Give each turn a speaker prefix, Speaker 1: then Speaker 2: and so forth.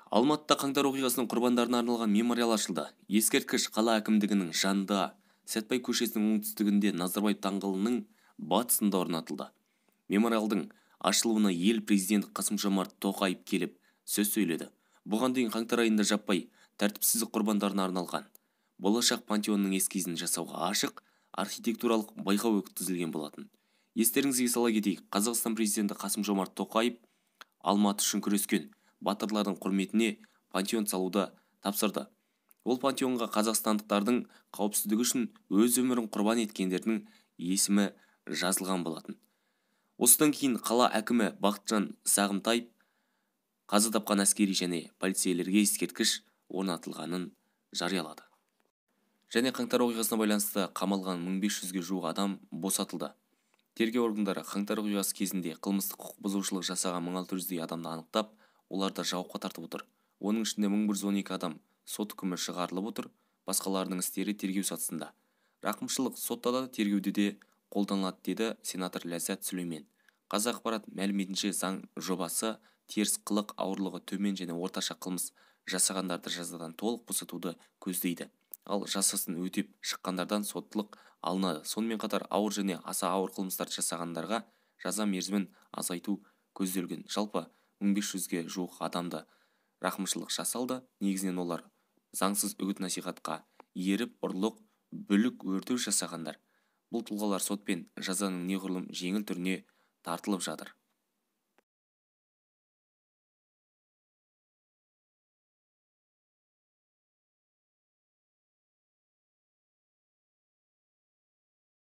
Speaker 1: Алматыда қаңтар оқиғасының құрбандарына арналған мемориал ашылды. Ескерткіш қала әкімдігінің жанында, Сәтбаев көшесінің оңтүстігінде, Назарбаев даңғылының батысында орнатылды. Мемориалдың ашылуына ел президенті Қасым-Жомарт Тоқаев келіп сөз сөйледі. Бұған дейін қаңтар айында жаппай тәртіпсіздік құрбандарына арналған болашақ пантеонның эскизін жасауға ашық архитектуралық байқау өткізілген болатын. Естеріңізге сала кетейік, Қазақстан президенті Қасым-Жомарт Тоқаев Алматы үшін күрескен батырлардың құрметіне пантеон салуды тапсырды. Ол пантеонға қазақстандықтардың қауіпсіздігі үшін өз өмірін құрбан еткендердің есімі жазылған болатын. Осыдан кейін қала әкімі Бақытжан Сағынтаев қаза тапқан әскери және полицейлерге ескерткіш орнатылғанын жариялады. Және қаңтар оқиғасына байланысты қамалған 1500-ге жуық адам босатылды. Тергеу органдары қаңтар оқиғасы кезінде қылмыстық құқық бұзушылық жасаған 1600-дей адамды анықтап, оларды жауапқа тартып отыр. Оның ішінде 1112 адам сот үкімі шығарылып отыр, басқаларының істері тергеу сатысында. Рақымшылық сотта да тергеуде де қолданылады, деді сенатор Ләззат Сүлеймен. Қазақпарат мәліметінше, заң жобасы теріс қылық ауырлығы төмен және орташа қылмыс жасағандарды жазадан толық босатуды көздейді. Ал жазасын өтеп шыққандардан соттылық алынады. Сонымен қатар ауыр және аса ауыр қылмыстар жасағандарға жаза мерзімін азайту көзделген. Жалпы 1500-ге жуық адамды рақымшылық жасалды. Негізінен олар заңсыз үгіт-насихатқа еріп, ұрлық, бүлік, өртеу жасағандар. Бұл тұлғалар сотпен жазаның неғұрлым жеңіл түріне тартылып жатыр.